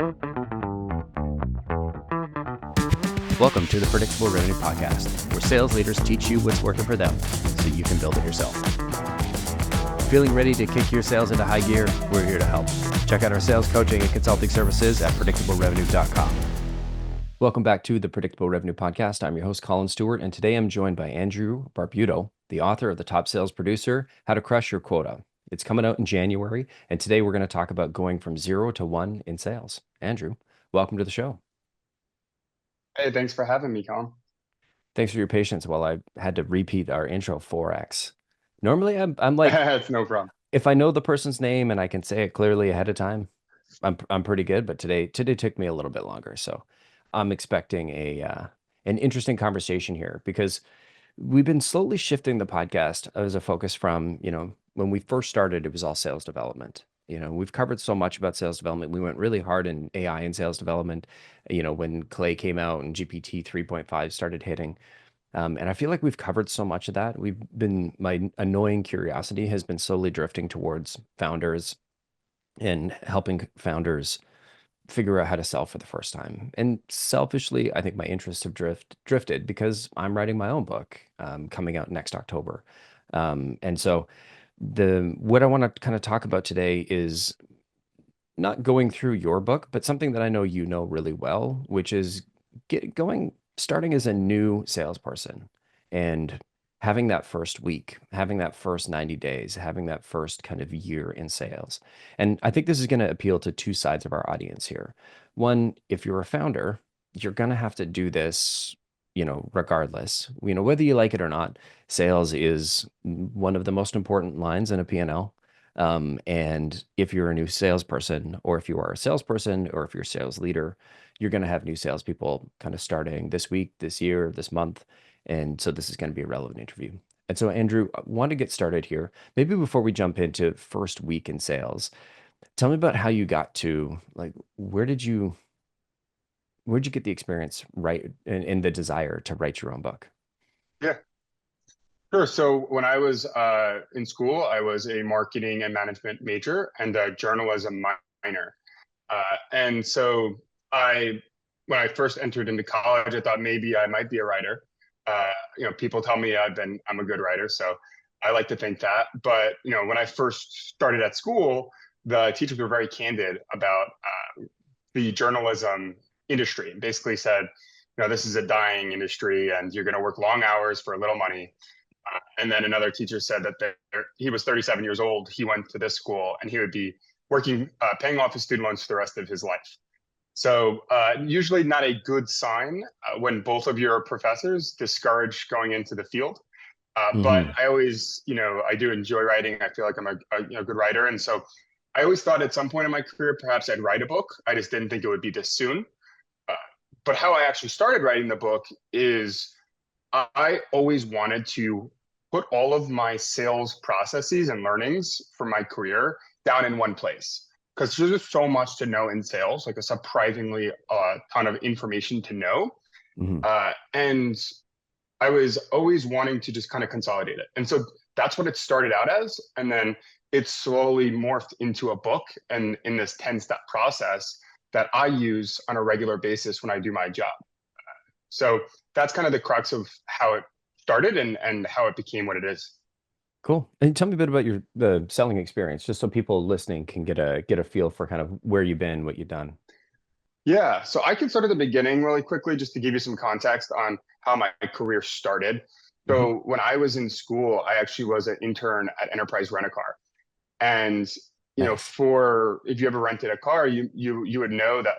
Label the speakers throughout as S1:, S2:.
S1: Welcome to the Predictable Revenue Podcast, where sales leaders teach you what's working for them so you can build it yourself. Feeling ready to kick your sales into high gear? We're here to help. Check out our sales coaching and consulting services at predictablerevenue.com. Welcome back to the Predictable Revenue Podcast. I'm your host, Collin Stewart, and today I'm joined by Andrew Barbuto, the author of The Top Sales Producer, How to Crush Your Quota. It's coming out in January, and today we're going to talk about going from 0 to 1 in sales. Andrew, welcome to the show.
S2: Hey, thanks for having me, Colin.
S1: Thanks for your patience while I had to repeat our intro 4x. Normally, I'm like,
S2: It's no problem.
S1: if I know the person's name and I can say it clearly ahead of time, I'm pretty good. But today took me a little bit longer, so I'm expecting an interesting conversation here because we've been slowly shifting the podcast as a focus from, when we first started, it was all sales development. We've covered so much about sales development. We went really hard in AI and sales development, when Clay came out and GPT 3.5 started hitting. And I feel like we've covered so much of that. My annoying curiosity has been slowly drifting towards founders and helping founders figure out how to sell for the first time. And selfishly, I think my interests have drifted because I'm writing my own book coming out next October. And so what I want to kind of talk about today is not going through your book, but something that I know you know really well, which is starting as a new salesperson and having that first week, having that first 90 days, having that first kind of year in sales. And I think this is going to appeal to two sides of our audience here. One, if you're a founder, you're going to have to do this, regardless, whether you like it or not. Sales is one of the most important lines in a P&L. And if you're a new salesperson, or if you are a salesperson, or if you're a sales leader, you're going to have new salespeople kind of starting this week, this year, this month. And so this is going to be a relevant interview. And so, Andrew, I want to get started here. Maybe before we jump into first week in sales, tell me about how you got to, like, where'd you get the experience, right, and the desire to write your own book?
S2: Yeah, sure. So when I was in school, I was a marketing and management major and a journalism minor. And so when I first entered into college, I thought maybe I might be a writer. People tell me I'm a good writer, so I like to think that. But when I first started at school, the teachers were very candid about the journalism industry and basically said, this is a dying industry and you're going to work long hours for a little money. And then another teacher said that he was 37 years old. He went to this school and he would be working, paying off his student loans for the rest of his life. So usually not a good sign when both of your professors discourage going into the field. But I always, I do enjoy writing. I feel like I'm a good writer. And so I always thought at some point in my career, perhaps I'd write a book. I just didn't think it would be this soon. But how I actually started writing the book is I always wanted to put all of my sales processes and learnings from my career down in one place. Because there's just so much to know in sales, like a surprisingly ton of information to know. And I was always wanting to just kind of consolidate it. And so that's what it started out as. And then it slowly morphed into a book and in this 10-step process that I use on a regular basis when I do my job. So that's kind of the crux of how it started and how it became what it is.
S1: Cool. And tell me a bit about the selling experience, just so people listening can get a feel for kind of where you've been, what you've done.
S2: Yeah, so I can start at the beginning really quickly just to give you some context on how my career started. So when I was in school, I actually was an intern at Enterprise Rent-A-Car. And
S1: Nice.
S2: for if you ever rented a car, you would know that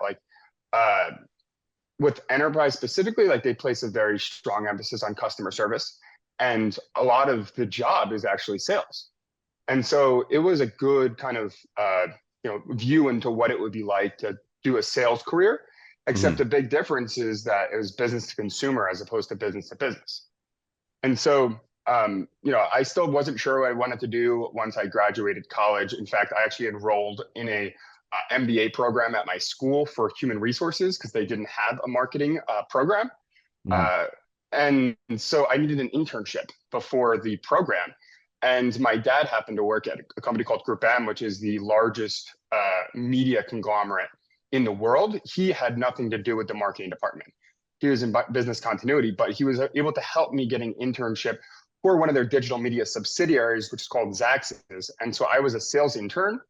S2: with Enterprise specifically, like they place a very strong emphasis on customer service. And a lot of the job is actually sales. And so it was a good kind of view into what it would be like to do a sales career, except the big difference is that it was business to consumer as opposed to business to business. And so I still wasn't sure what I wanted to do once I graduated college. In fact, I actually enrolled in a MBA program at my school for human resources because they didn't have a marketing program. And so I needed an internship before the program. And my dad happened to work at a company called Group M, which is the largest media conglomerate in the world, he had nothing to do with the marketing department. He was in business continuity, but he was able to help me get an internship for one of their digital media subsidiaries, which is called Zaxxas. And so I was a sales intern,
S1: Mhm.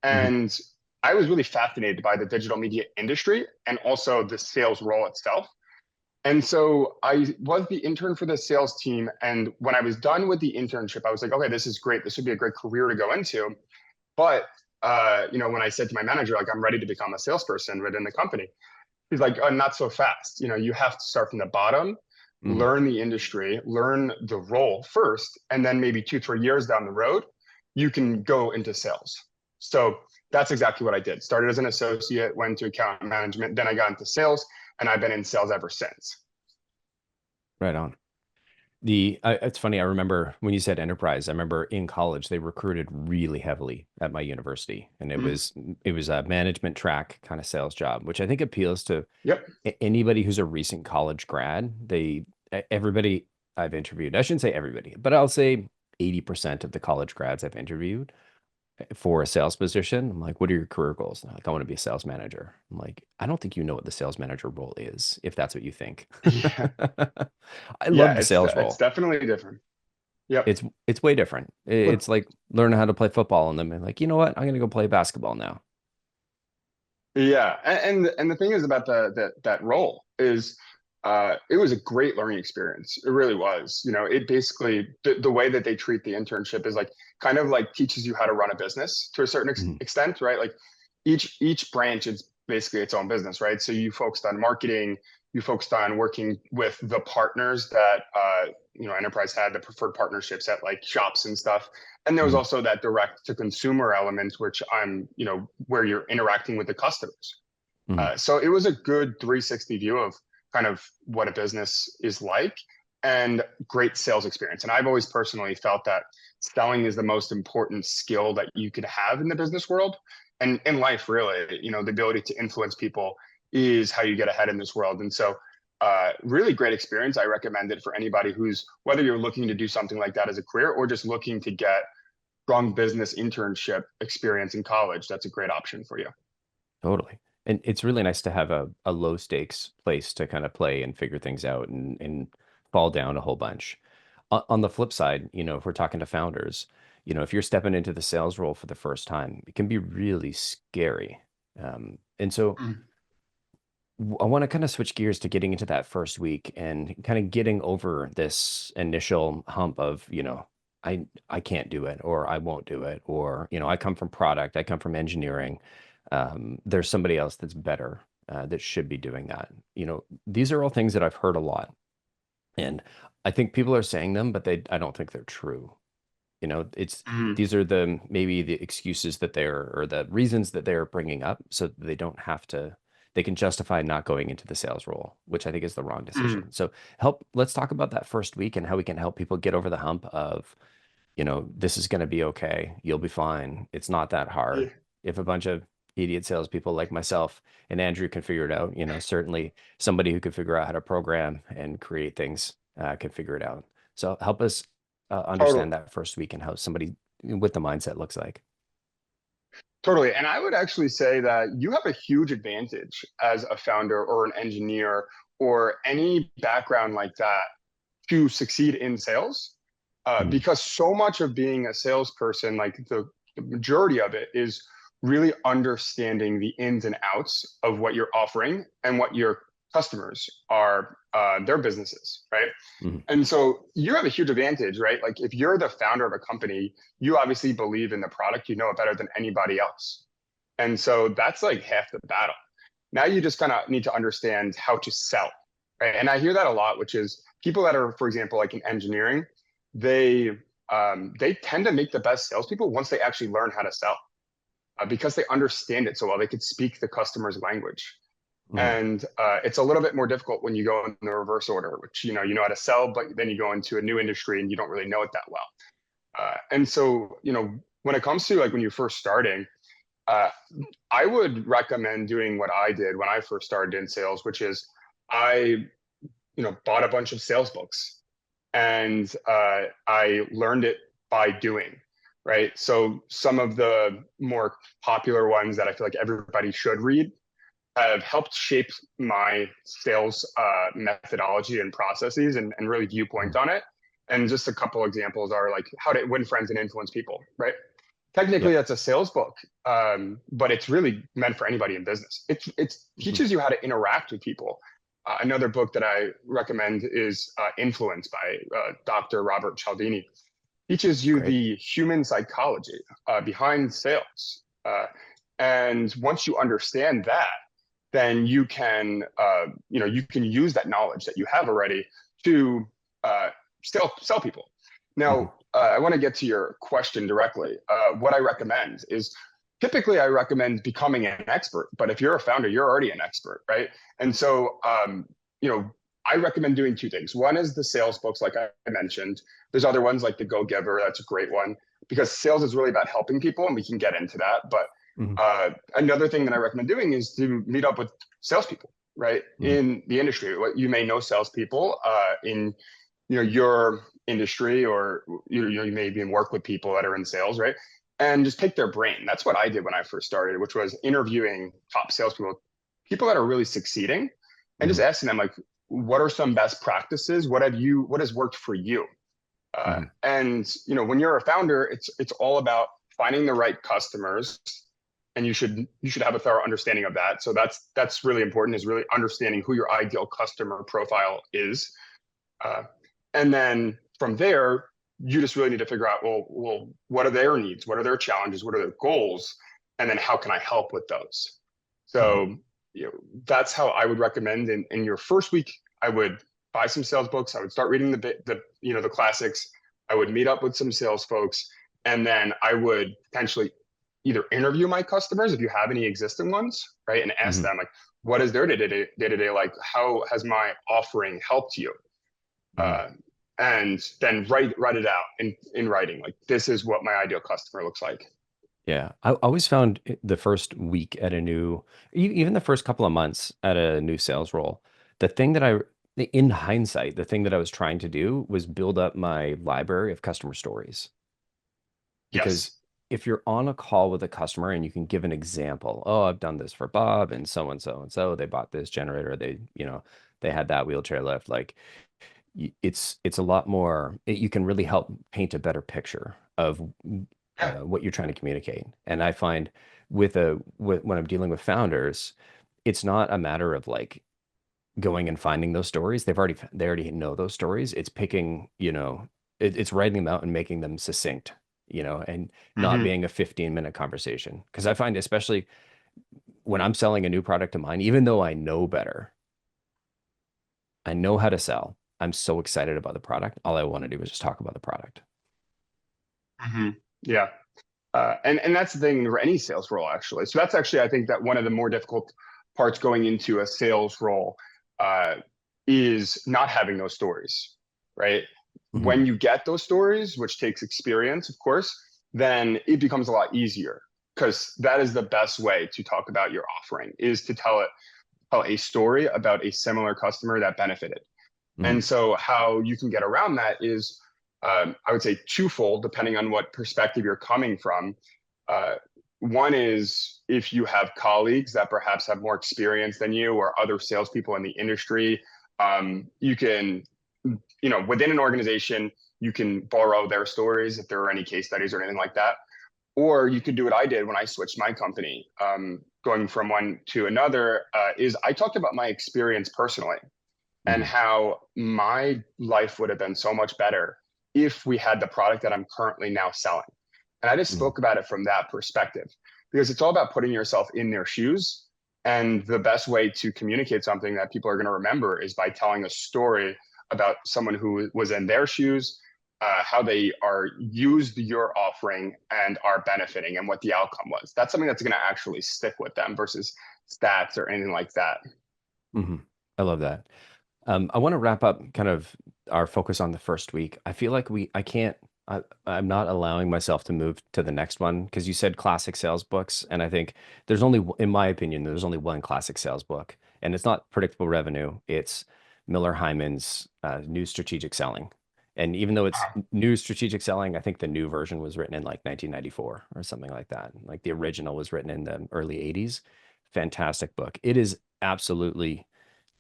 S2: and I was really fascinated by the digital media industry and also the sales role itself. And so I was the intern for the sales team. And when I was done with the internship, I was like, okay, this is great. This would be a great career to go into. But when I said to my manager, like, I'm ready to become a salesperson within the company, he's like, oh, not so fast. You have to start from the bottom,
S1: Mhm.
S2: learn the industry, learn the role first, and then maybe 2, 3 years down the road, you can go into sales. So that's exactly what I did. Started as an associate, went to account management, then I got into sales, and I've been in sales ever since.
S1: Right on. It's funny. I remember when you said enterprise. I remember in college they recruited really heavily at my university, and it
S2: Mhm.
S1: was it was a management track kind of sales job, which I think appeals to
S2: Yep.
S1: anybody who's a recent college grad. Everybody I've interviewed. I shouldn't say everybody, but I'll say 80% of the college grads I've interviewed for a sales position. I'm like, what are your career goals? And they're like, I want to be a sales manager. I'm like, I don't think you know what the sales manager role is, if that's what you think.
S2: Yeah.
S1: I
S2: Yeah.
S1: love the
S2: It's
S1: sales
S2: it's
S1: role.
S2: definitely different. Yep.
S1: It's way different.
S2: Well,
S1: It's like learning how to play football and then like, you know what? I'm gonna go play basketball now.
S2: yeah, and the thing is about that role is it was a great learning experience. It really was. It basically the way that they treat the internship is like kind of like teaches you how to run a business to a certain
S1: Mhm.
S2: extent, right? Like each branch is basically its own business, right? So you focused on marketing, you focused on working with the partners that enterprise had, the preferred partnerships at like shops and stuff. And there was
S1: Mhm.
S2: also that direct to consumer element, which where you're interacting with the customers.
S1: Mhm.
S2: So it was a good 360 view of kind of what a business is like, and great sales experience. And I've always personally felt that selling is the most important skill that you could have in the business world and in life, really. The ability to influence people is how you get ahead in this world. And so, really great experience. I recommend it for anybody who's, whether you're looking to do something like that as a career or just looking to get strong business internship experience in college. That's a great option for you.
S1: Totally. And it's really nice to have a low stakes place to kind of play and figure things out and fall down a whole bunch. On the flip side, if we're talking to founders, if you're stepping into the sales role for the first time, it can be really scary. And so
S2: Mm.
S1: I want to kind of switch gears to getting into that first week and kind of getting over this initial hump of, I can't do it or I won't do it or, I come from product, I come from engineering. There's somebody else that's better that should be doing that. These are all things that I've heard a lot. And I think people are saying them, but I don't think they're true. It's
S2: Mm.
S1: these are maybe the excuses that they're or the reasons that they're bringing up so that they don't have to they can justify not going into the sales role, which I think is the wrong
S2: Mm.
S1: decision. So let's talk about that first week and how we can help people get over the hump of, this is going to be okay. You'll be fine. It's not that hard.
S2: Yeah,
S1: If a bunch of idiot salespeople like myself and Andrew can figure it out, certainly somebody who can figure out how to program and create things can figure it out. So help us
S2: totally.
S1: understand that first week and how somebody with the mindset looks like.
S2: Totally. And I would actually say that you have a huge advantage as a founder or an engineer or any background like that to succeed in sales.
S1: Mhm.
S2: Because so much of being a salesperson, like the majority of it, is really understanding the ins and outs of what you're offering and what your customers are, their businesses, right?
S1: Mhm.
S2: And so you have a huge advantage, right? Like if you're the founder of a company, you obviously believe in the product, you know it better than anybody else. And so that's like half the battle. Now you just kind of need to understand how to sell, right? And I hear that a lot, which is people that are, for example, like in engineering, they they tend to make the best salespeople once they actually learn how to sell because they understand it so well. They could speak the customer's language.
S1: Mhm.
S2: And it's a little bit more difficult when you go in the reverse order, which you know how to sell, but then you go into a new industry and you don't really know it that well. And so when it comes to like when you're first starting, uh, I would recommend doing what I did when I first started in sales, which is I bought a bunch of sales books and I learned it by doing. Right. So some of the more popular ones that I feel like everybody should read have helped shape my sales methodology and processes and really viewpoint
S1: Mhm.
S2: on it. And just a couple examples are like how to win friends and influence people, right?
S1: Yeah.
S2: Technically, that's a sales book, but it's really meant for anybody in business. It
S1: Mhm.
S2: teaches you how to interact with people. Another book that I recommend is Influence by Dr. Robert Cialdini. Teaches you
S1: Great.
S2: the human psychology behind sales. And once you understand that, then you can use that knowledge that you have already to uh, sell people.
S1: Mhm.
S2: Now, I want to get to your question directly. What I recommend is typically I recommend becoming an expert, but if you're a founder, you're already an expert, right? And so, you know, I recommend doing two things. One is the sales books, like I mentioned. There's other ones like the Go Giver. That's a great one because sales is really about helping people, and we can get into that. But
S1: Mhm.
S2: another thing that I recommend doing is to meet up with salespeople, right,
S1: Mhm.
S2: in the industry. What you may know salespeople in your industry, or you may even work with people that are in sales, right? And just pick their brain. That's what I did when I first started, which was interviewing top salespeople, people that are really succeeding, and just
S1: Mhm.
S2: asking them like, what are some best practices? What has worked for you?
S1: Mhm.
S2: And when you're a founder, it's all about finding the right customers, and you should have a thorough understanding of that. So that's really important, is really understanding who your ideal customer profile is. Uh, and then from there, you just really need to figure out, well, what are their needs? What are their challenges? What are their goals? And then how can I help with those?
S1: Mhm.
S2: So, that's how I would recommend in your first week. I would buy some sales books. I would start reading the classics. I would meet up with some sales folks, and then I would potentially either interview my customers if you have any existing ones, right, and ask
S1: Mhm.
S2: them like, what is their day-to-day like? How has my offering helped you?
S1: Mhm.
S2: uh, and then write it out in writing. Like, this is what my ideal customer looks like.
S1: Yeah, I always found the first week at a new, even the first couple of months at a new sales role, the thing that in hindsight, the thing that I was trying to do was build up my library of customer stories. Because
S2: Yes.
S1: if you're on a call with a customer and you can give an example, oh, I've done this for Bob and so and so and so, they bought this generator, they had that wheelchair lift, like it's a lot more, you can really help paint a better picture of
S2: Yeah.
S1: what you're trying to communicate. And I find when I'm dealing with founders, it's not a matter of like going and finding those stories. They already know those stories. It's picking, it's writing them out and making them succinct, and not
S2: Mm-hmm.
S1: being a 15-minute conversation. Because I find, especially when I'm selling a new product of mine, even though I know better, I know how to sell. I'm so excited about the product. All I want to do is just talk about the product.
S2: Mm-hmm. Yeah. And that's the thing for any sales role, actually. So that's actually, I think, that one of the more difficult parts going into a sales role uh, is not having those stories, right?
S1: Hmm.
S2: When you get those stories, which takes experience, of course, then it becomes a lot easier, because that is the best way to talk about your offering, is to tell a story about a similar customer that benefited.
S1: Hmm.
S2: And so, how you can get around that is, I would say, twofold, depending on what perspective you're coming from. Uh, One is if you have colleagues that perhaps have more experience than you, or other salespeople in the industry, you can, within an organization, you can borrow their stories if there are any case studies or anything like that. Or you could do what I did when I switched my company, going from one to another, is I talked about my experience personally, and
S1: Hmm.
S2: how my life would have been so much better if we had the product that I'm currently now selling. And I just
S1: Hmm.
S2: spoke about it from that perspective, because it's all about putting yourself in their shoes. And the best way to communicate something that people are going to remember is by telling a story about someone who was in their shoes, how they are used your offering and are benefiting, and what the outcome was. That's something that's going to actually stick with them versus stats or anything like that.
S1: Hmm. I love that. I want to wrap up kind of our focus on the first week. I feel like I can't, I'm not allowing myself to move to the next one because you said classic sales books. And I think in my opinion, there's only one classic sales book, and it's not Predictable Revenue. It's Miller Hyman's New Strategic Selling. And even though it's New Strategic Selling, I think the new version was written in like 1994 or something like that. Like the original was written in the early 80s. fantastic book. It is absolutely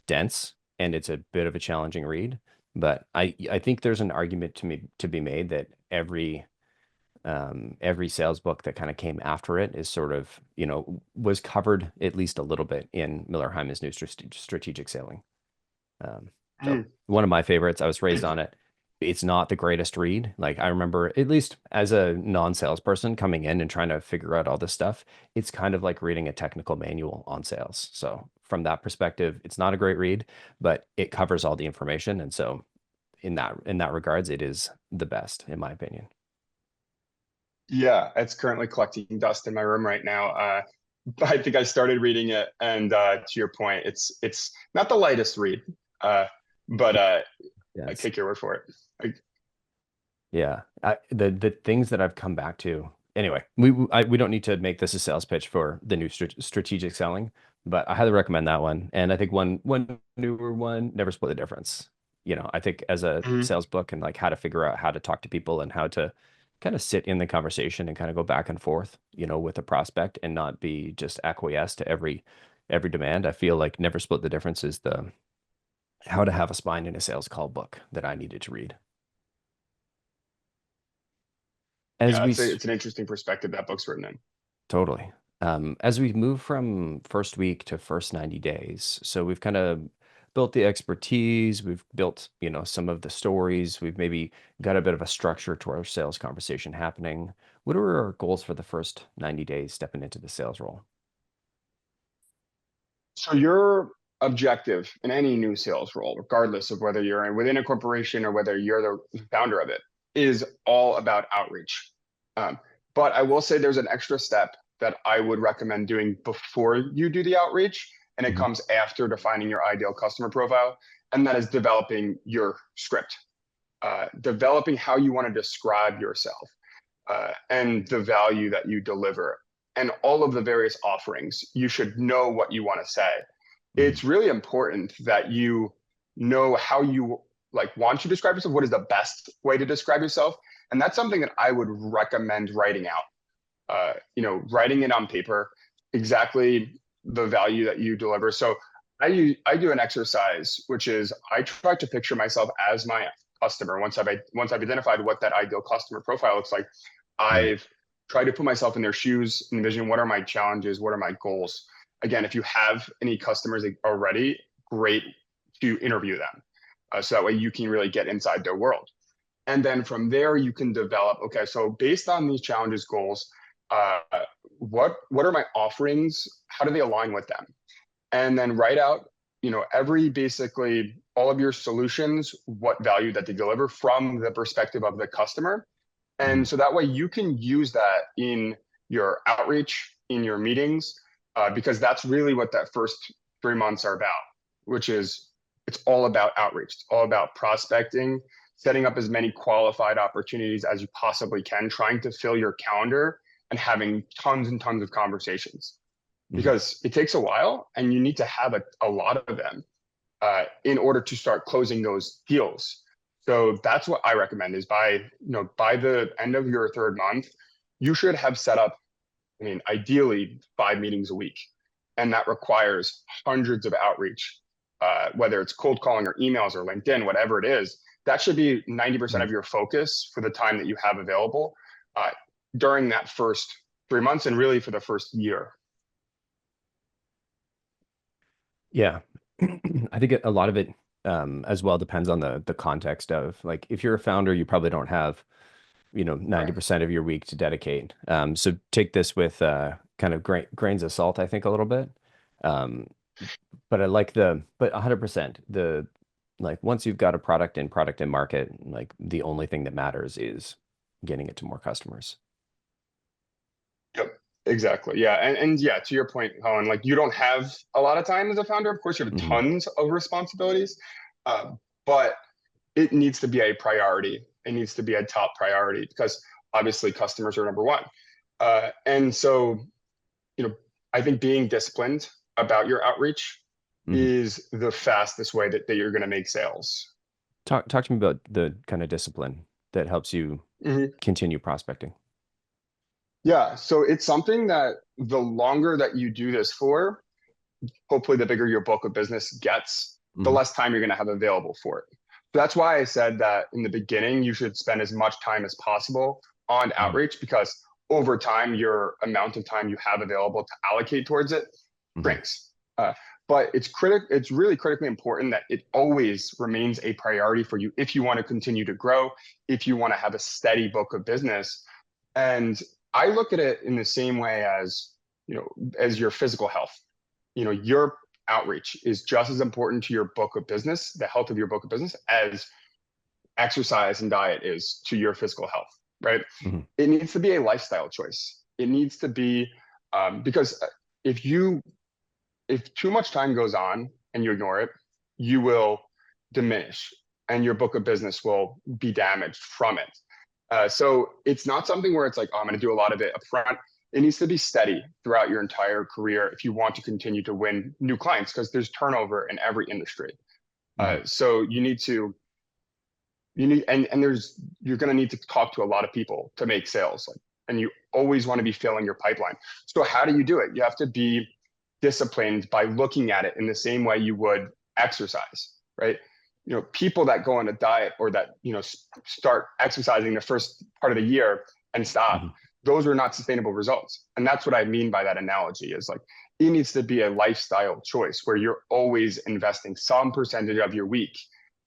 S1: dense and it's a bit of a challenging read, but I think there's an argument to be made that every sales book that kind of came after it is sort of, was covered at least a little bit in Miller Hyman's new strategic sailing. So
S2: Mm.
S1: one of my favorites, I was raised on it. It's not the greatest read. Like I remember, at least as a non-salesperson coming in and trying to figure out all this stuff, it's kind of like reading a technical manual on sales. So from that perspective, it's not a great read, but it covers all the information. And so in that regards, it is the best, in my opinion.
S2: Yeah, it's currently collecting dust in my room right now. I think I started reading it, and to your point, it's not the lightest read, uh, but I
S1: Yes.
S2: take your word for it. I,
S1: Yeah. The things that I've come back to. Anyway, we don't need to make this a sales pitch for the new strategic selling, but I highly recommend that one. And I think one newer one, Never Split the Difference. I think as a
S2: Mhm.
S1: sales book and like how to figure out how to talk to people and how to kind of sit in the conversation and kind of go back and forth, with a prospect and not be just acquiesce to every demand. I feel like Never Split the Difference is the how to have a spine in a sales call book that I needed to read. As
S2: Yeah,
S1: we
S2: it's an interesting perspective that book's written in.
S1: Totally. As we move from first week to first 90 days, so we've kind of built the expertise, we've built, some of the stories, we've maybe got a bit of a structure to our sales conversation happening. What are our goals for the first 90 days stepping into the sales role?
S2: So your objective in any new sales role, regardless of whether you're within a corporation or whether you're the founder of it, is all about outreach. Um, but I will say there's an extra step that I would recommend doing before you do the outreach, and it
S1: Mhm.
S2: comes after defining your ideal customer profile, and that is developing your script, developing how you want to describe yourself, and the value that you deliver and all of the various offerings. You should know what you want to say.
S1: Mhm.
S2: It's really important that you know how you like want to describe yourself, what is the best way to describe yourself. And that's something that I would recommend writing out. Writing it on paper, exactly the value that you deliver. So I do an exercise, which is I try to picture myself as my customer. Once I've identified what that ideal customer profile looks like,
S1: Mhm.
S2: I've tried to put myself in their shoes, envision what are my challenges, what are my goals. Again, if you have any customers already, great to interview them, so that way you can really get inside their world. And then from there, you can develop, okay, so based on these challenges, goals, uh, what are my offerings? How do they align with them? And then write out, every basically all of your solutions, what value that they deliver from the perspective of the customer. And
S1: Mhm.
S2: so that way you can use that in your outreach, in your meetings, because that's really what that first 3 months are about, which is it's all about outreach. It's all about prospecting, setting up as many qualified opportunities as you possibly can, trying to fill your calendar and having tons and tons of conversations
S1: Mhm.
S2: because it takes a while and you need to have a lot of them in order to start closing those deals. So that's what I recommend is by the end of your third month, you should have set up, I mean, ideally 5 meetings a week. And that requires hundreds of outreach, whether it's cold calling or emails or LinkedIn, whatever it is. That should be 90%
S1: Mhm.
S2: of your focus for the time that you have available uh, during that first 3 months and really for the first year.
S1: Yeah. I think a lot of it as well depends on the context of like if you're a founder, you probably don't have 90% of your week to dedicate. So take this with kind of grains of salt, I think a little bit. Um, but I like but 100%, like once you've got a product in market, like the only thing that matters is getting it to more customers.
S2: Yep, exactly. Yeah. And yeah, to your point, Colin, like you don't have a lot of time as a founder. Of course, you have
S1: Hmm.
S2: tons of responsibilities, uh, but it needs to be a priority. It needs to be a top priority because obviously customers are number one. And so, you know, I think being disciplined about your outreach
S1: Hmm.
S2: is the fastest way that you're going to make sales.
S1: Talk to me about the kind of discipline that helps you
S2: Mhm.
S1: continue prospecting.
S2: Yeah, so it's something that the longer that you do this for, hopefully the bigger your book of business gets, the
S1: Hmm.
S2: less time you're going to have available for it. So that's why I said that in the beginning, you should spend as much time as possible on
S1: Hmm.
S2: outreach because over time, your amount of time you have available to allocate towards it
S1: Hmm.
S2: shrinks. But it's really critically important that it always remains a priority for you if you want to continue to grow, if you want to have a steady book of business. And I look at it in the same way as, as your physical health. Your outreach is just as important to your book of business, the health of your book of business, as exercise and diet is to your physical health, right?
S1: Hmm.
S2: It needs to be a lifestyle choice. It needs to be because if you if too much time goes on and you ignore it, you will diminish and your book of business will be damaged from it. So it's not something where it's like, oh, I'm going to do a lot of it up front. It needs to be steady throughout your entire career if you want to continue to win new clients because there's turnover in every industry.
S1: Hmm.
S2: So and there's you're going to need to talk to a lot of people to make sales, and you always want to be filling your pipeline. So how do you do it? You have to be disciplined by looking at it in the same way you would exercise, right? People that go on a diet or that start exercising the first part of the year and stop,
S1: Hmm.
S2: those are not sustainable results. And that's what I mean by that analogy is like it needs to be a lifestyle choice where you're always investing some percentage of your week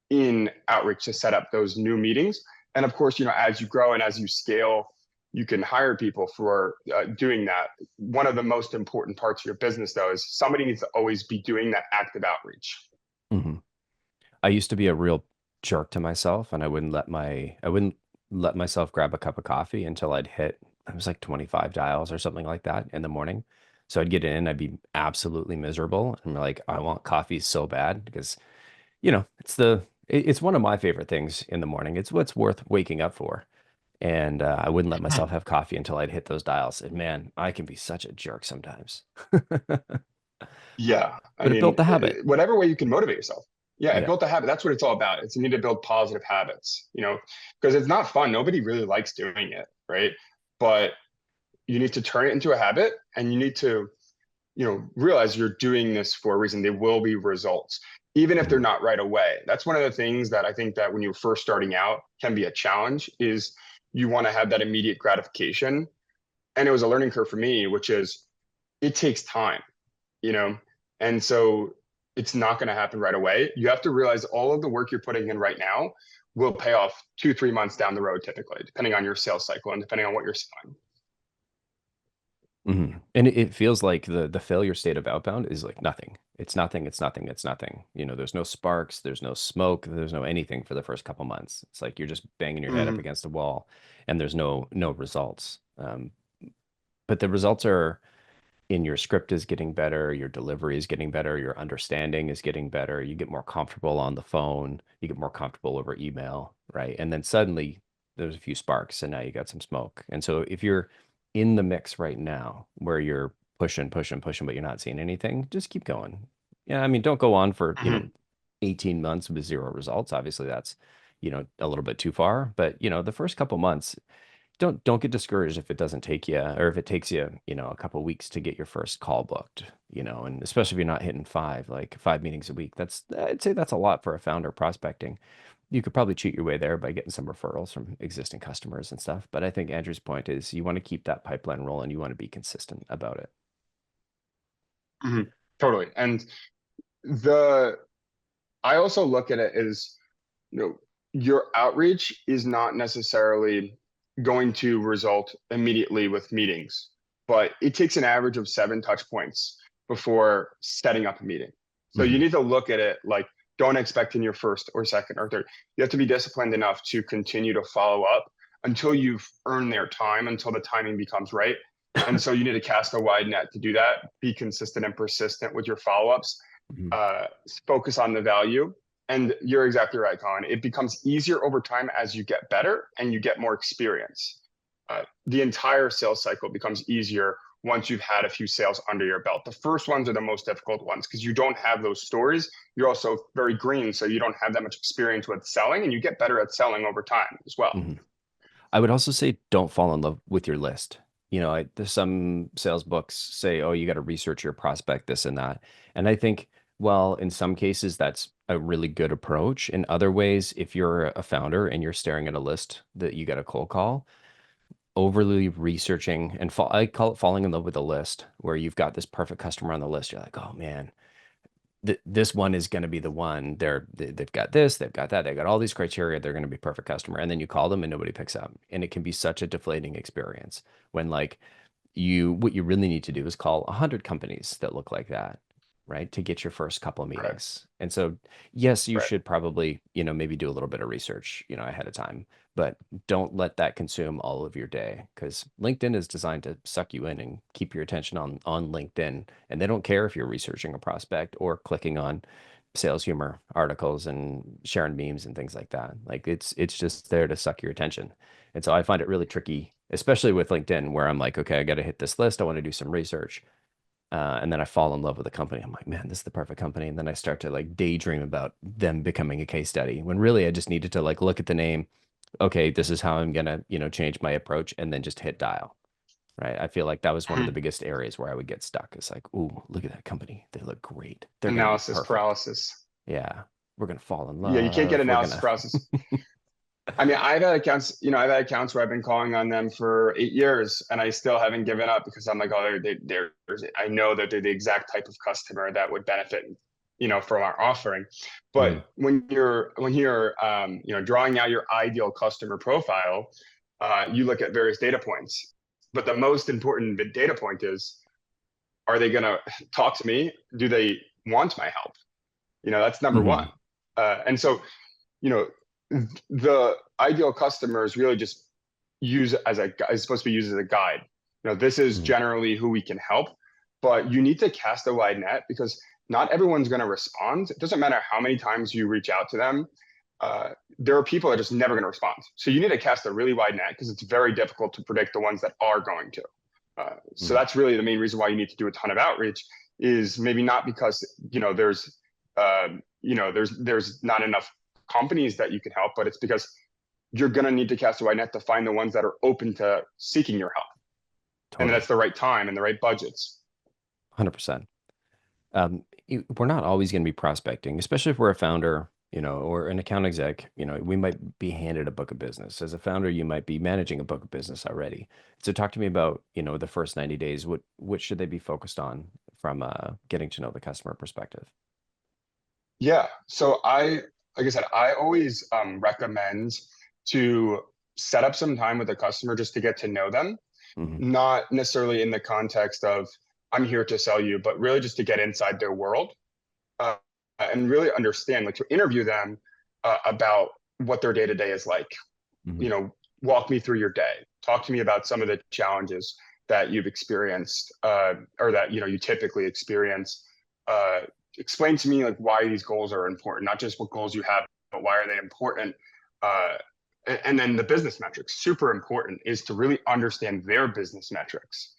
S2: in outreach to set up those new meetings. And of course, as you grow and as you scale, you can hire people for doing that. One of the most important parts of your business, though, is somebody needs to always be doing that active outreach.
S1: Hmm. I used to be a real jerk to myself, and I wouldn't let myself grab a cup of coffee until I'd hit, it was like 25 dials or something like that in the morning. So I'd get in, I'd be absolutely miserable. And I'm like, I want coffee so bad because, it's one of my favorite things in the morning. It's what's worth waking up for. And I wouldn't let myself have coffee until I'd hit those dials. And man, I can be such a jerk sometimes.
S2: Yeah, I
S1: But it built
S2: mean,
S1: the habit.
S2: whatever way you can motivate yourself. Yeah, it
S1: Yeah.
S2: built a habit. That's what it's all about. It's you need to build positive habits, because it's not fun. Nobody really likes doing it, right? But you need to turn it into a habit, and you need to realize you're doing this for a reason. There will be results, even if they're
S1: Hmm.
S2: not right away. That's one of the things that I think that when you're first starting out can be a challenge is you want to have that immediate gratification. And it was a learning curve for me, which is it takes time, you know? And so it's not going to happen right away. You have to realize all of the work you're putting in right now will pay off 2, 3 months down the road, typically, depending on your sales cycle and depending on what you're selling.
S1: Hmm. And it feels like the failure state of outbound is like nothing. It's nothing. It's nothing. It's nothing. There's no sparks. There's no smoke. There's no anything for the first couple months. It's like you're just banging your head up
S2: Mm-hmm.
S1: against a wall, and there's no results. But the results are in your script is getting better, your delivery is getting better, your understanding is getting better. You get more comfortable on the phone. You get more comfortable over email, right? And then suddenly there's a few sparks, and now you got some smoke. And so if you're in the mix right now where you're pushing, pushing, pushing, but you're not seeing anything, just keep going. Yeah, I mean, don't go on for,
S2: Mm-hmm.
S1: 18 months with zero results. Obviously, that's, a little bit too far. But, the first couple months, don't get discouraged if it doesn't take you, or if it takes you, a couple weeks to get your first call booked, and especially if you're not hitting five meetings a week. I'd say that's a lot for a founder prospecting. You could probably cheat your way there by getting some referrals from existing customers and stuff. But I think Andrew's point is you want to keep that pipeline rolling. You want to be consistent about it.
S2: Mm-hmm. Totally. And the I also look at it as you know, your outreach is not necessarily going to result immediately with meetings, but it takes an average of 7 touch points before setting up a meeting. So you
S1: Hmm.
S2: need to look at it like, don't expect in your first or second or third. You have to be disciplined enough to continue to follow up until you've earned their time, until the timing becomes right. And so you need to cast a wide net to do that. Be consistent and persistent with your follow ups.
S1: Hmm.
S2: Uh, Focus on the value, and you're exactly right, Collin. It becomes easier over time as you get better and you get more experience. The entire sales cycle becomes easier once you've had a few sales under your belt. The first ones are the most difficult ones because you don't have those stories. You're also very green, so you don't have that much experience with selling, and you get better at selling over time as well.
S1: Hmm. I would also say don't fall in love with your list. there's some sales books say, oh, you got to research your prospect, this and that. And I think, well, in some cases, that's a really good approach. In other ways, if you're a founder and you're staring at a list that you got a cold call, overly researching and I call it falling in love with a list where you've got this perfect customer on the list. You're like, oh man, this one is going to be the one. They've got this, they've got that, they've got all these criteria. They're going to be perfect customer, and then you call them and nobody picks up, and it can be such a deflating experience when like what you really need to do is call 100 companies that look like that, right? To get your first couple
S2: Right.
S1: meetings. And so, yes, you
S2: Right.
S1: should probably, maybe do a little bit of research, ahead of time, but don't let that consume all of your day because LinkedIn is designed to suck you in and keep your attention on LinkedIn. And they don't care if you're researching a prospect or clicking on sales humor articles and sharing memes and things like that. Like it's just there to suck your attention. And so I find it really tricky, especially with LinkedIn, where I'm like, okay, I got to hit this list. I want to do some research. And then I fall in love with the company. I'm like, man, this is the perfect company. And then I start to like daydream about them becoming a case study when really I just needed to like look at the name. Okay, this is how I'm gonna, change my approach and then just hit dial. Right. I feel like that was one of the biggest areas where I would get stuck. It's like, ooh, look at that company. They look great. They're gonna be
S2: Analysis
S1: perfect.
S2: paralysis.
S1: Yeah. We're gonna fall in
S2: Yeah, you can't get
S1: love. We're
S2: analysis
S1: gonna
S2: paralysis. I mean, I've had accounts where I've been calling on them for 8 years and I still haven't given up because I'm like, oh, I know that they're the exact type of customer that would benefit, from our offering.
S1: Mhm,
S2: But when you're drawing out your ideal customer profile, you look at various data points. But the most important data point is, are they going to talk to me? Do they want my help? That's number one.
S1: mhm,
S2: And so you know, the ideal customer is really just use as a is supposed to be used as a guide. This is
S1: mhm,
S2: generally who we can help, but you need to cast a wide net because not everyone's going to respond. It doesn't matter how many times you reach out to them. There are people that are just never going to respond. So you need to cast a really wide net because it's very difficult to predict the ones that are going to. So
S1: mhm,
S2: that's really the main reason why you need to do a ton of outreach. Is maybe not because there's not enough companies that you can help, but it's because you're going to need to cast a wide net to find the ones that are open to seeking your help. And that's
S1: totally.
S2: the right time and the right budgets.
S1: 100%. We're not always going to be prospecting, especially if we're a founder, or an account exec. We might be handed a book of business. As a founder, you might be managing a book of business already. So talk to me about, the first 90 days. What should they be focused on from getting to know the customer perspective?
S2: Yeah. So like I said, I always recommend to set up some time with a customer just to get to know them,
S1: Hmm.
S2: not necessarily in the context of I'm here to sell you, but really just to get inside their world uh, and really understand, like to interview them about what their day to day is like.
S1: Hmm.
S2: you know, Walk me through your day. Talk to me about some of the challenges that you've experienced, or that you typically experience. Uh, Explain to me like why these goals are important, not just what goals you have, but why are they important. Uh, and then the business metrics, super important, is to really understand their business metrics.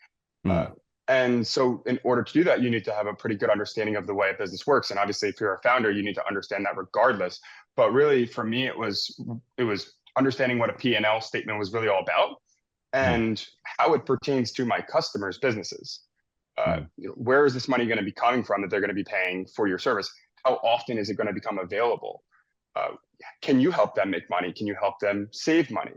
S2: Uh,
S1: Hmm.
S2: and so, in order to do that, you need to have a pretty good understanding of the way a business works. And obviously, if you're a founder, you need to understand that regardless. But really, for me, it was understanding what a P&L statement was really all about
S1: Hmm.
S2: and how it pertains to my customers' businesses.
S1: Hmm.
S2: Where is this money going to be coming from that they're going to be paying for your service? How often is it going to become available? Uh, can you help them make money? Can you help them save money?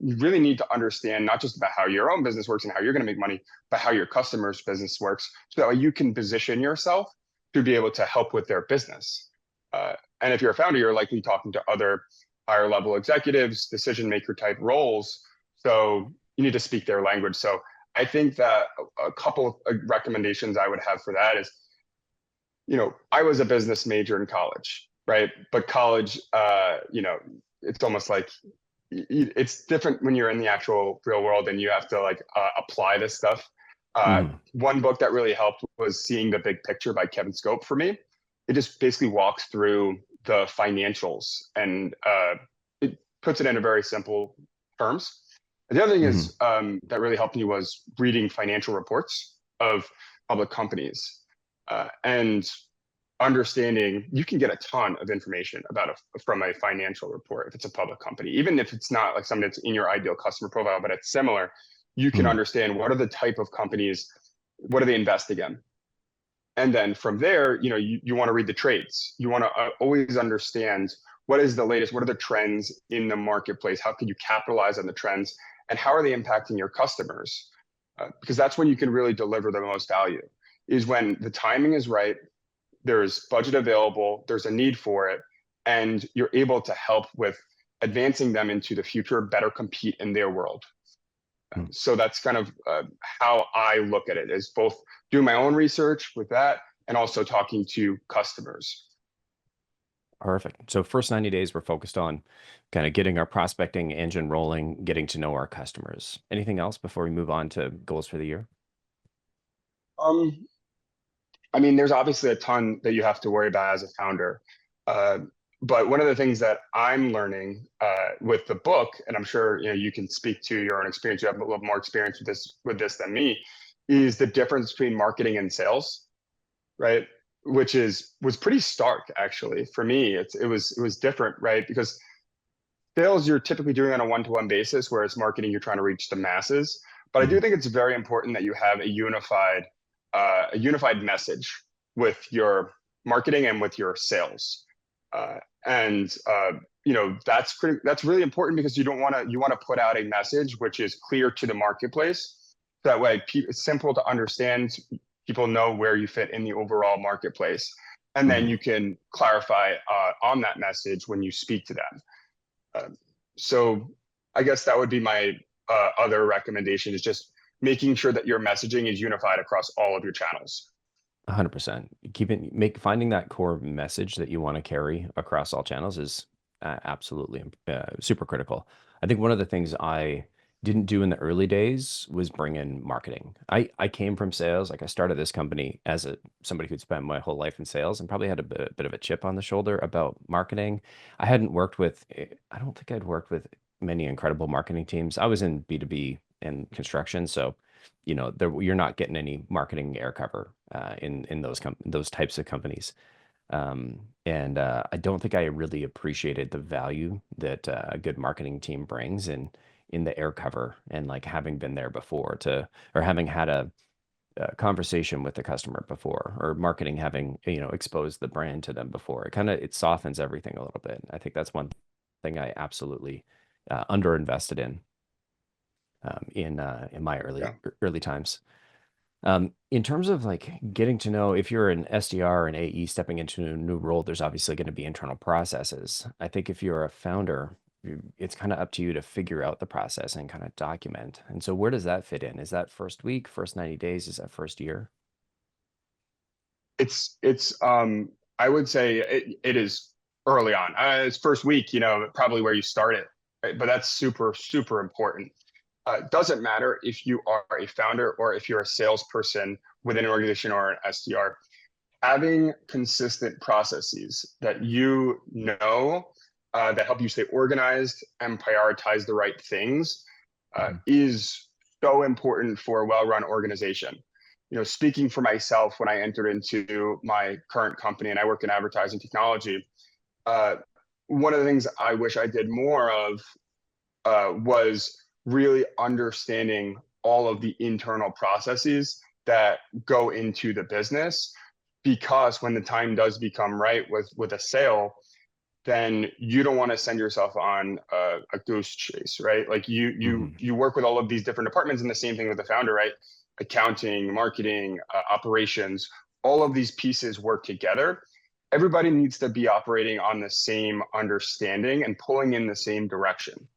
S2: You really need to understand not just about how your own business works and how you're going to make money, but how your customer's business works, so that way you can position yourself to be able to help with their business. And if you're a founder, you're likely talking to other higher level executives, decision maker type roles. So you need to speak their language. So I think that a couple of recommendations I would have for that is, I was a business major in college, right? But college, it's almost like it's different when you're in the actual real world and you have to like apply this stuff.
S1: Hmm.
S2: One book that really helped was Seeing the Big Picture by Kevin Scope for me. It just basically walks through the financials and it puts it in a very simple terms. The other thing
S1: Hmm.
S2: is that really helped me was reading financial reports of public companies and understanding you can get a ton of information from a financial report if it's a public company, even if it's not like something that's in your ideal customer profile, but it's similar. you can
S1: Mhm.
S2: understand what are the type of companies, what are they investing in. And then from there, you want to read the trades. You want to always understand what is the latest, what are the trends in the marketplace, how can you capitalize on the trends, and how are they impacting your customers? Because that's when you can really deliver the most value, is when the timing is right, there's budget available, there's a need for it, and you're able to help with advancing them into the future, better compete in their world.
S1: Mhm.
S2: So that's kind of how I look at it, is both doing my own research with that and also talking to customers.
S1: Perfect. So first 90 days, we're focused on kind of getting our prospecting engine rolling, getting to know our customers. Anything else before we move on to goals for the year?
S2: Um, I mean, there's obviously a ton that you have to worry about as a founder. Uh, but one of the things that I'm learning with the book, and I'm sure you can speak to your own experience. You have a little more experience with this than me, is the difference between marketing and sales, right? Which was pretty stark actually for me. It was different, right? Because sales you're typically doing on a one-to-one basis, whereas marketing you're trying to reach the masses. But I do
S1: Mhm.
S2: think it's very important that you have a unified message with your marketing and with your sales. And that's really important because you want to put out a message which is clear to the marketplace. That way, it's simple to understand. People know where you fit in the overall marketplace, and then
S1: Mhm.
S2: you can clarify on that message when you speak to them. Uh, so I guess that would be my other recommendation, is just making sure that your messaging is unified across all of your channels.
S1: 100%. Finding that core message that you want to carry across all channels is absolutely super critical. I think one of the things I didn't do in the early days was bring in marketing. I came from sales. Like I started this company as somebody who'd spent my whole life in sales and probably had a bit of a chip on the shoulder about marketing. I don't think I'd worked with many incredible marketing teams. I was in B2B and construction, so you're not getting any marketing air cover in those types of companies. And I don't think I really appreciated the value that a good marketing team brings in the air cover, and like having been there before to or having had a conversation with the customer before, or marketing having exposed the brand to them before. It softens everything a little bit. I think that's one thing I absolutely underinvested in my
S2: Yeah.
S1: early times. In terms of like getting to know, if you're an SDR or an AE stepping into a new role, there's obviously going to be internal processes. I think if you're a founder, it's kind of up to you to figure out the process and kind of document. And so where does that fit in? Is that first week, first 90 days? Is that first year?
S2: It's I would say it is early on. It's first week, probably where you start it, right? But that's super, super important. It doesn't matter if you are a founder or if you're a salesperson within an organization or an SDR. Having consistent processes that that help you stay organized and prioritize the right things
S1: Mhm.
S2: is so important for a well-run organization. Speaking for myself, when I entered into my current company and I work in advertising technology, uh, one of the things I wish I did more of was really understanding all of the internal processes that go into the business. Because when the time does become right with a sale, then you don't want to send yourself on a goose chase, right? Like
S1: Mhm.
S2: you work with all of these different departments, and the same thing with the founder, right? Accounting, marketing, operations, all of these pieces work together. Everybody needs to be operating on the same understanding and pulling in the same direction.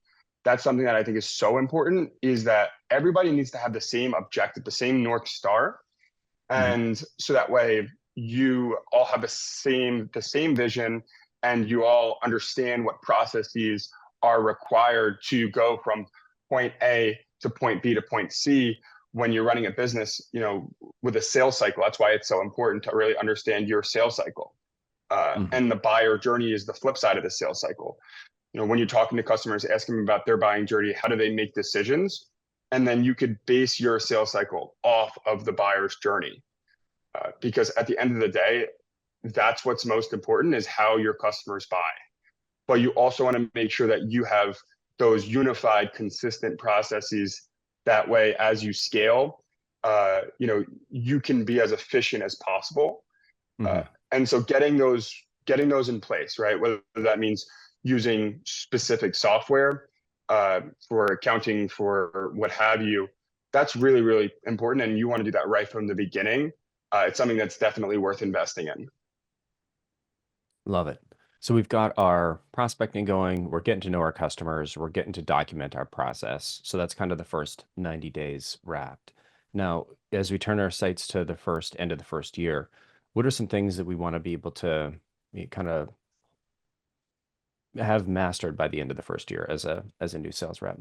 S2: That's something that I think is so important, is that everybody needs to have the same objective, the same North Star.
S1: Mhm.
S2: And so that way you all have the same vision, and you all understand what processes are required to go from point A to point B to point C. When you're running a business, with a sales cycle, that's why it's so important to really understand your sales cycle.
S1: Mhm.
S2: And the buyer journey is the flip side of the sales cycle. When you're talking to customers, asking them about their buying journey, how do they make decisions? And then you could base your sales cycle off of the buyer's journey. Because at the end of the day, that's what's most important, is how your customers buy. But you also want to make sure that you have those unified, consistent processes That way, as you scale, you can be as efficient as possible. Uh,
S1: Hmm.
S2: and so getting those in place, right? Whether that means using specific software for accounting, for what have you, that's really, really important. And you want to do that right from the beginning. It's something that's definitely worth investing in.
S1: Love it. So we've got our prospecting going. We're getting to know our customers. We're getting to document our process. So that's kind of the first 90 days wrapped. Now, as we turn our sights to the first end of the first year, what are some things that we want to be able to kind of have mastered by the end of the first year as a new sales rep?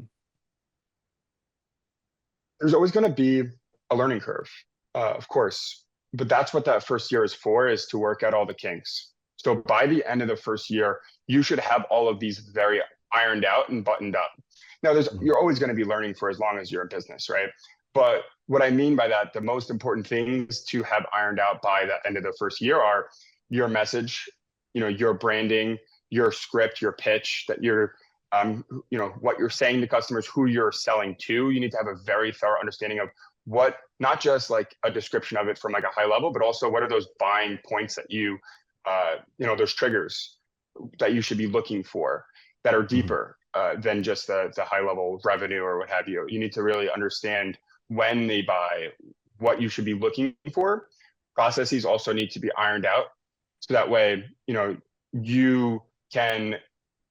S2: There's always going to be a learning curve, of course, but that's what that first year is to work out all the kinks. So by the end of the first year, you should have all of these very ironed out and buttoned up. Now,
S1: Mhm.
S2: you're always going to be learning for as long as you're in business, right? But what I mean by that, the most important things to have ironed out by the end of the first year are your message, your branding, your script, your pitch that what you're saying to customers, who you're selling to. You need to have a very thorough understanding of what, not just like a description of it from like a high level, but also what are those buying points that those triggers that you should be looking for that are
S1: Mhm.
S2: deeper than just the high level revenue or what have you. You need to really understand when they buy, what you should be looking for. Processes also need to be ironed out. So that way, you can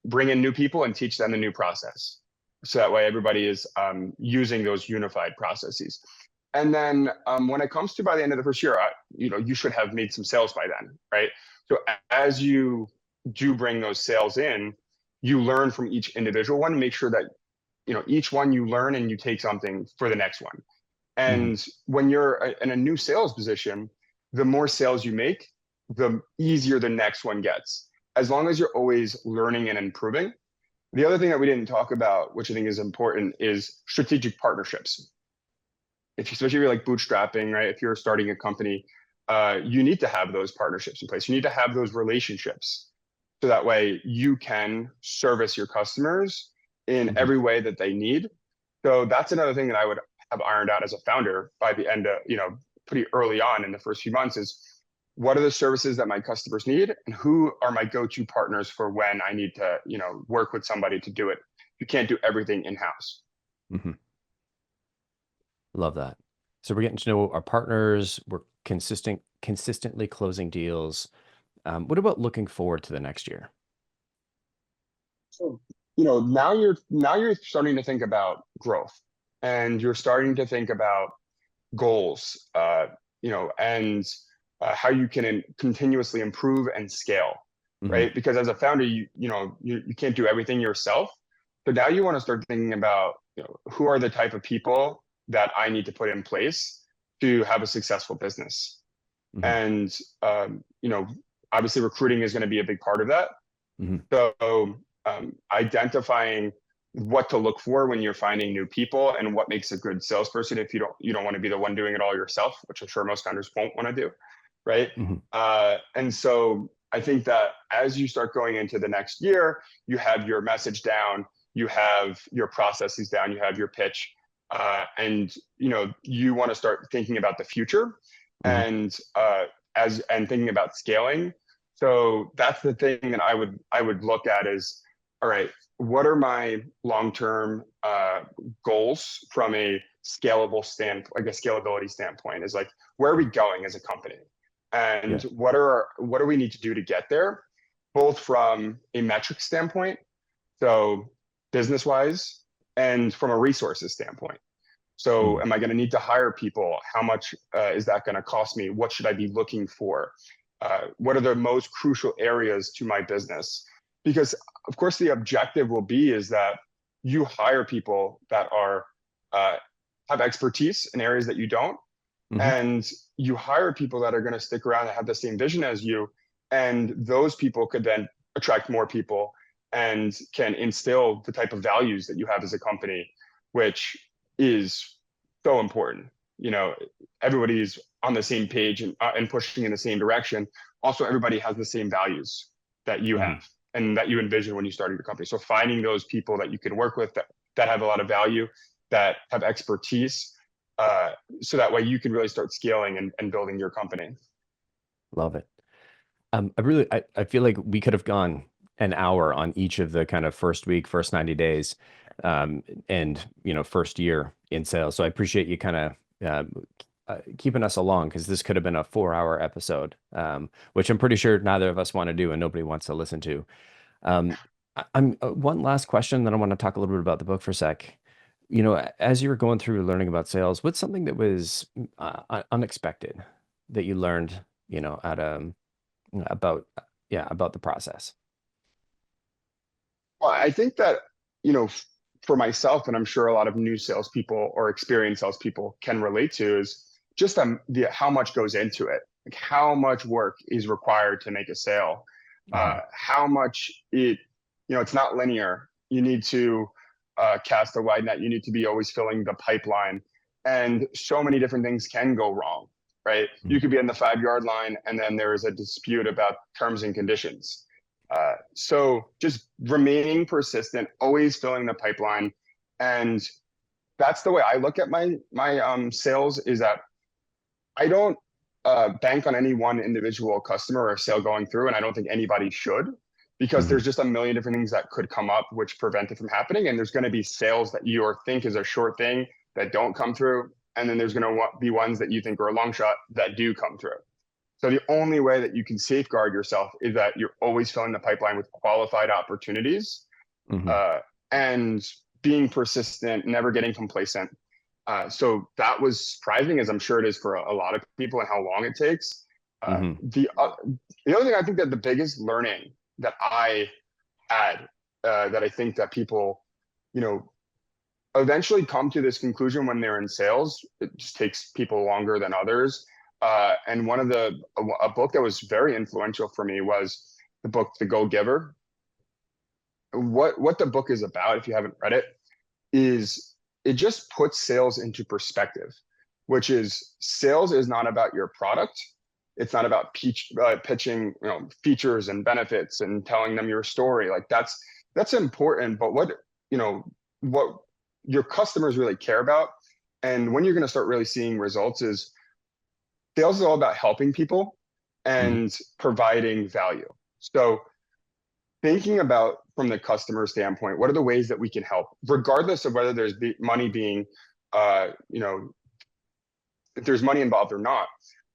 S2: bring in new people and teach them the new process. So that way everybody is using those unified processes. And then when it comes to by the end of the first year, you should have made some sales by then, right? So as you do bring those sales in, you learn from each individual one, make sure that each one you learn and you take something for the next one.
S1: Mhm.
S2: And when you're in a new sales position, the more sales you make, the easier the next one gets. As long as you're always learning and improving. The other thing that we didn't talk about, which I think is important, is strategic partnerships. Especially if you're like bootstrapping, right? If you're starting a company, you need to have those partnerships in place. You need to have those relationships so that way you can service your customers in
S1: Mhm.
S2: every way that they need. So that's another thing that I would have ironed out as a founder by the end of, pretty early on in the first few months is what are the services that my customers need and who are my go-to partners for when I need to, work with somebody to do it. You can't do everything in-house.
S1: Mhm. Love that. So we're getting to know our partners. We're consistently closing deals. What about looking forward to the next year?
S2: So, now you're starting to think about growth and you're starting to think about goals, and how you can continuously improve and scale,
S1: Hmm.
S2: right? Because as a founder, you can't do everything yourself. So now you want to start thinking about, who are the type of people that I need to put in place to have a successful business.
S1: Hmm.
S2: And, obviously recruiting is going to be a big part of that.
S1: Hmm.
S2: So identifying what to look for when you're finding new people and what makes a good salesperson if you don't want to be the one doing it all yourself, which I'm sure most founders won't want to do, right?
S1: Hmm.
S2: And so I think that as you start going into the next year, you have your message down, you have your processes down, you have your pitch, and you want to start thinking about the future
S1: Hmm.
S2: and thinking about scaling. So that's the thing that I would look at is, all right, what are my long-term goals from a like a scalability standpoint? Is like, where are we going as a company, and
S1: Yeah.
S2: what do we need to do to get there, both from a metric standpoint, so business-wise, and from a resources standpoint. So,
S1: Hmm.
S2: am I going to need to hire people? How much is that going to cost me? What should I be looking for? What are the most crucial areas to my business? Because, of course, the objective will be is that you hire people that are uh, have expertise in areas that you don't,
S1: Hmm.
S2: and you hire people that are going to stick around and have the same vision as you, and those people could then attract more people and can instill the type of values that you have as a company, which is so important. Everybody's on the same page and pushing in the same direction. Also, everybody has the same values that you
S1: Hmm.
S2: have and that you envision when you started your company. So finding those people that you can work with that have a lot of value that have expertise, uh, so that way you can really start scaling and building your company.
S1: Love it. I feel like we could have gone an hour on each of the kind of first week, first 90 days, and first year in sales. So I appreciate you kind of keeping us along because this could have been a 4 hour episode, which I'm pretty sure neither of us want to do and nobody wants to listen to. I'm one last question, then I want to talk a little bit about the book for a sec. As you were going through learning about sales, what's something that was unexpected that you learned, at about about the process?
S2: Well, I think that, you know, for myself, and I'm sure a lot of new salespeople or experienced salespeople can relate to, is just how much goes into it. Like how much work is required to make a sale.
S1: Hmm.
S2: How much it's not linear. You need to cast a wide net. You need to be always filling the pipeline. And so many different things can go wrong, right? You could be in the 5 yard line and then there is a dispute about terms and conditions. So just remaining persistent, always filling the pipeline, and that's the way I look at my sales. Is that I don't bank on any one individual customer or sale going through, and I don't think anybody should, because
S1: Hmm.
S2: there's just a million different things that could come up which prevent it from happening, and there's going to be sales that you think is a short thing that don't come through, and then there's going to be ones that you think are a long shot that do come through. So the only way that you can safeguard yourself is that you're always filling the pipeline with qualified opportunities,
S1: Hmm.
S2: uh, and being persistent, never getting complacent. So that was surprising, as I'm sure it is for a lot of people, and how long it takes. Uh,
S1: Hmm.
S2: the uh, the other thing I think that the biggest learning that I had, that I think that people, you know, eventually come to this conclusion when they're in sales. It just takes people longer than others. And a book that was very influential for me was the book The Go Giver. What the book is about, if you haven't read it, is it just puts sales into perspective, which is sales is not about your product. It's not about pitching, features and benefits and telling them your story. Like that's important, but what your customers really care about, and when you're going to start really seeing results, is sales is all about helping people
S1: Hmm.
S2: and providing value. So thinking about from the customer standpoint, what are the ways that we can help, regardless of whether there's money being, uh, you know, if there's money involved or not.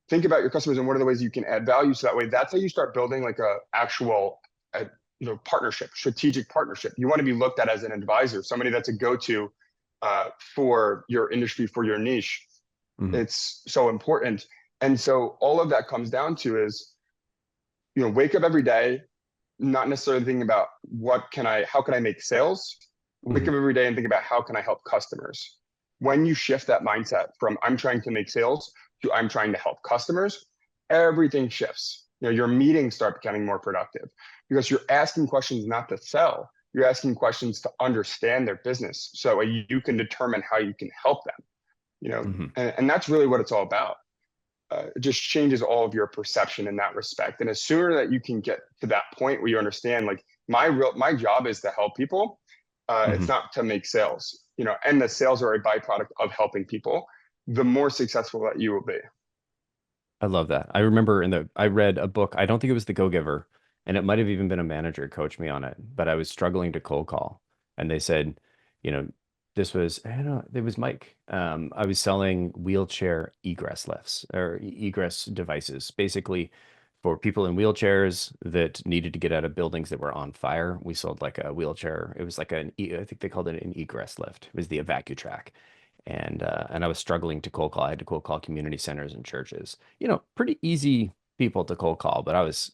S2: Think about your customers and what are the ways you can add value. So that way, that's how you start building like a actual, partnership, strategic partnership. You want to be looked at as an advisor, somebody that's a go-to for your industry, for your niche.
S1: Hmm.
S2: It's so important. And so all of that comes down to is, wake up every day not necessarily thinking about how can I make sales. Wake
S1: Hmm.
S2: up every day and think about how can I help customers. When you shift that mindset from I'm trying to make sales to I'm trying to help customers, everything shifts. Your meetings start becoming more productive because you're asking questions not to sell. You're asking questions to understand their business so you can determine how you can help them.
S1: Hmm.
S2: And that's really what it's all about. It just changes all of your perception in that respect. And as sooner that you can get to that point where you understand, like my job is to help people. It's
S1: Hmm.
S2: not to make sales, and the sales are a byproduct of helping people. The more successful that you will be.
S1: I love that. I remember I read a book, I don't think it was The Go-Giver, and it might have even been a manager coached me on it, but I was struggling to cold call. And they said, you know, I don't know, it was Mike. I was selling wheelchair egress lifts or egress devices, basically for people in wheelchairs that needed to get out of buildings that were on fire. We sold like a wheelchair. It was like I think they called it an egress lift. It was the EvacuTrack, and I was struggling to cold call. I had to cold call community centers and churches. Pretty easy people to cold call, but I was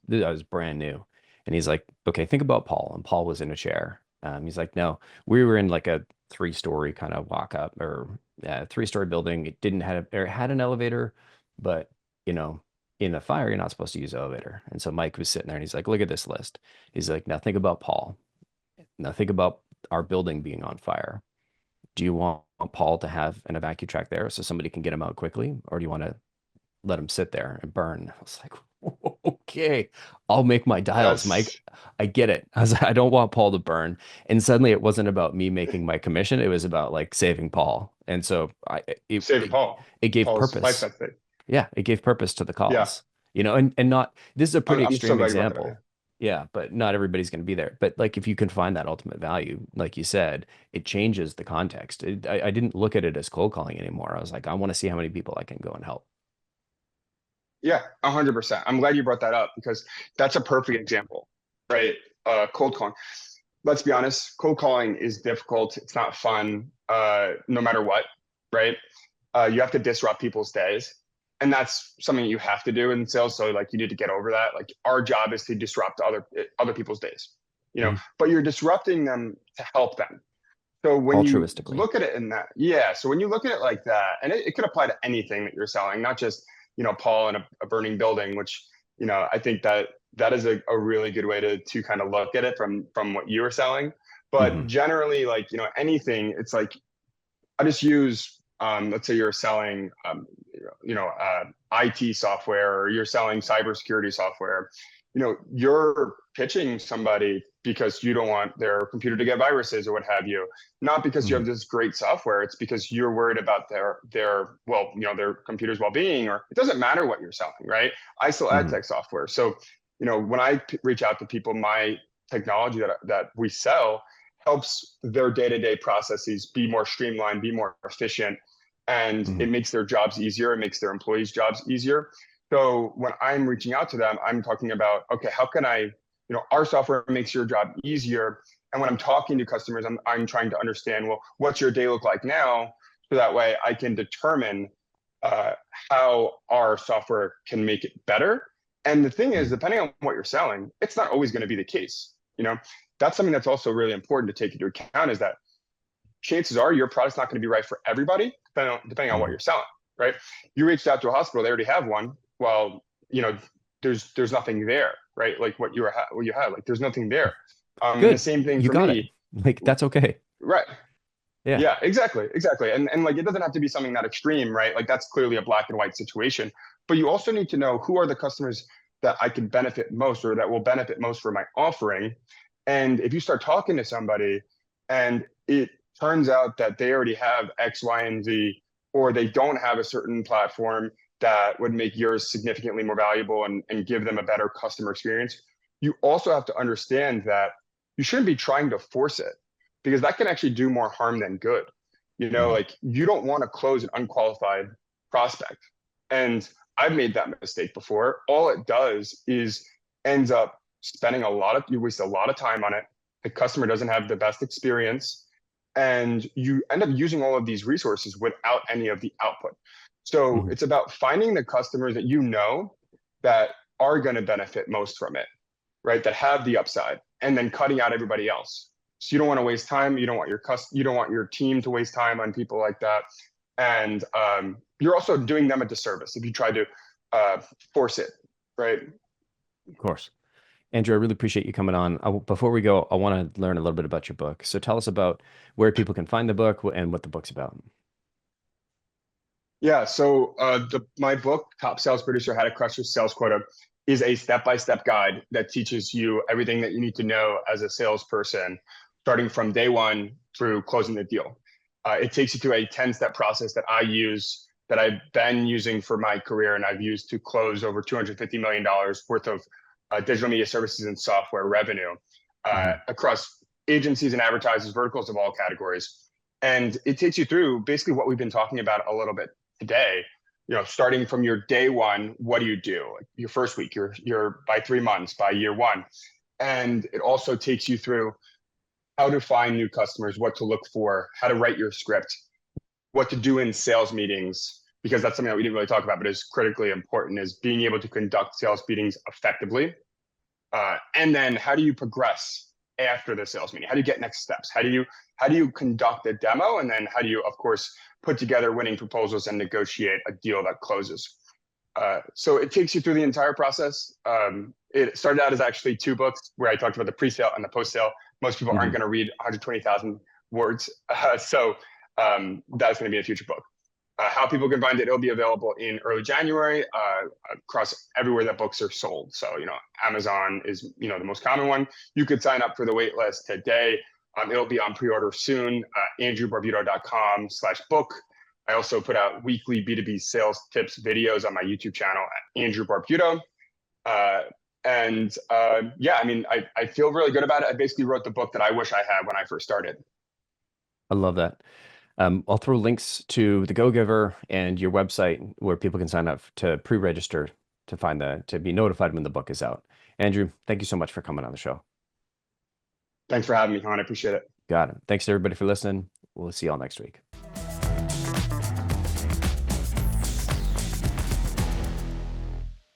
S1: brand new. And he's like, "Okay, think about Paul." And Paul was in a chair. He's like, "No, we were in like a 3 story kind of walk up or 3 story building. It didn't have or had an elevator, but you know." In the fire, you're not supposed to use the elevator. And so Mike was sitting there and he's like, look at this list. He's like, now think about Paul. Now think about our building being on fire. Do you want Paul to have an evacuate track there so somebody can get him out quickly, or do you want to let him sit there and burn? I was like, Okay, I'll make my dials, Mike.
S2: That's
S1: I get it. I don't want Paul to burn. And suddenly it wasn't about me making my commission. It was about like saving Paul. And so
S2: saving Paul.
S1: it gave
S2: Paul's life's
S1: purpose.
S2: at stake.
S1: Yeah, it gave purpose to the
S2: Yeah,
S1: calls, and not, this is a pretty
S2: I'm so
S1: extreme
S2: glad you brought that up.
S1: example. Yeah, but not everybody's going to be there. But like if you can find that ultimate value, like you said, it changes the context. I didn't look at it as cold calling anymore. I was like, I want to see how many people I can go and help.
S2: Yeah, 100%. I'm glad you brought that up because that's a perfect example, right? Cold calling. Let's be honest, cold calling is difficult. It's not fun, no matter what, right? You have to disrupt people's days, and that's something you have to do in sales. So, like, you need to get over that. Like, our job is to disrupt other people's days,
S1: Mhm.
S2: but you're disrupting them to help them. So when you
S1: Altruistically.
S2: look at it in that, yeah. So when you look at it like that, and it could apply to anything that you're selling, not just, Paul in a burning building, which, I think that is a really good way to kind of look at it from what you were selling. But
S1: Hmm.
S2: generally, like, anything, it's like, I just use, let's say you're selling, IT software, or you're selling cybersecurity software. You're pitching somebody because you don't want their computer to get viruses or what have you, not because you
S1: Hmm.
S2: have this great software. It's because you're worried about their computer's well-being, or it doesn't matter what you're selling, right? I sell ad
S1: Hmm.
S2: tech software, so when I reach out to people, my technology that we sell helps their day-to-day processes be more streamlined, be more efficient, and
S1: Hmm.
S2: it makes their jobs easier. It makes their employees' jobs easier. So when I'm reaching out to them, I'm talking about, okay, how can our software makes your job easier. And when I'm talking to customers, I'm trying to understand, well, what's your day look like now? So that way I can determine uh, how our software can make it better. And the thing is,
S1: Hmm.
S2: depending on what you're selling, it's not always going to be the case. That's something that's also really important to take into account, is that chances are your product's not going to be right for everybody, depending on what
S1: Hmm.
S2: you're selling, right? You reached out to a hospital, they already have one. Well, there's nothing there, right? Like what you had, like there's nothing there. And the
S1: Good.
S2: same thing
S1: You
S2: for
S1: got it.
S2: me,
S1: Like that's okay.
S2: right?
S1: Yeah.
S2: Yeah, exactly. And like, it doesn't have to be something that extreme, right? Like, that's clearly a black and white situation. But you also need to know who are the customers that I can benefit most, or that will benefit most for my offering. And if you start talking to somebody and it turns out that they already have X, Y, and Z, or they don't have a certain platform that would make yours significantly more valuable and give them a better customer experience, you also have to understand that you shouldn't be trying to force it, because that can actually do more harm than good.
S1: Hmm.
S2: Like, you don't want to close an unqualified prospect. And I've made that mistake before. All it does is ends up you waste a lot of time on it. The customer doesn't have the best experience, and you end up using all of these resources without any of the output. So
S1: Hmm.
S2: it's about finding the customers that are going to benefit most from it, right? That have the upside, and then cutting out everybody else. So you don't want to waste time. You don't want your team to waste time on people like that, and you're also doing them a disservice if you try to uh, force it, right?
S1: Of course. Andrew, I really appreciate you coming on. Before we go, I want to learn a little bit about your book. So tell us about where people can find the book and what the book's about.
S2: Yeah. So my book, Top Sales Producer: How to Crush Your Sales Quota, is a step-by-step guide that teaches you everything that you need to know as a salesperson, starting from day one through closing the deal. It takes you through a 10-step process that I use, that I've been using for my career, and I've used to close over $250 million worth of digital media services and software revenue
S1: Hmm.
S2: across agencies and advertisers, verticals of all categories. And it takes you through basically what we've been talking about a little bit today. Starting from your day one, what do you do? Like, your first week, your by 3 months, by year one. And it also takes you through how to find new customers, what to look for, how to write your script, what to do in sales meetings, because that's something that we didn't really talk about, but is critically important, is being able to conduct sales meetings effectively. And then how do you progress after the sales meeting? How do you get next steps? How do you conduct a demo? And then how do you, of course, put together winning proposals and negotiate a deal that closes? So it takes you through the entire process. It started out as actually two books where I talked about the pre-sale and the post-sale. Most people aren't
S1: Hmm.
S2: going to read 120,000 words, so that's going to be a future book. how people can find it, it'll be available in early January across everywhere that books are sold. So, Amazon is, the most common one. You could sign up for the wait list today. It'll be on pre-order soon. andrewbarbuto.com/book. I also put out weekly B2B sales tips videos on my YouTube channel at Andrew Barbuto. Yeah, I feel really good about it. I basically wrote the book that I wish I had when I first started.
S1: I love that. I'll throw links to the Go Giver and your website where people can sign up to pre-register to be notified when the book is out. Andrew, thank you so much for coming on the show.
S2: Thanks for having me, Collin. I appreciate it.
S1: Got it. Thanks to everybody for listening. We'll see y'all next week.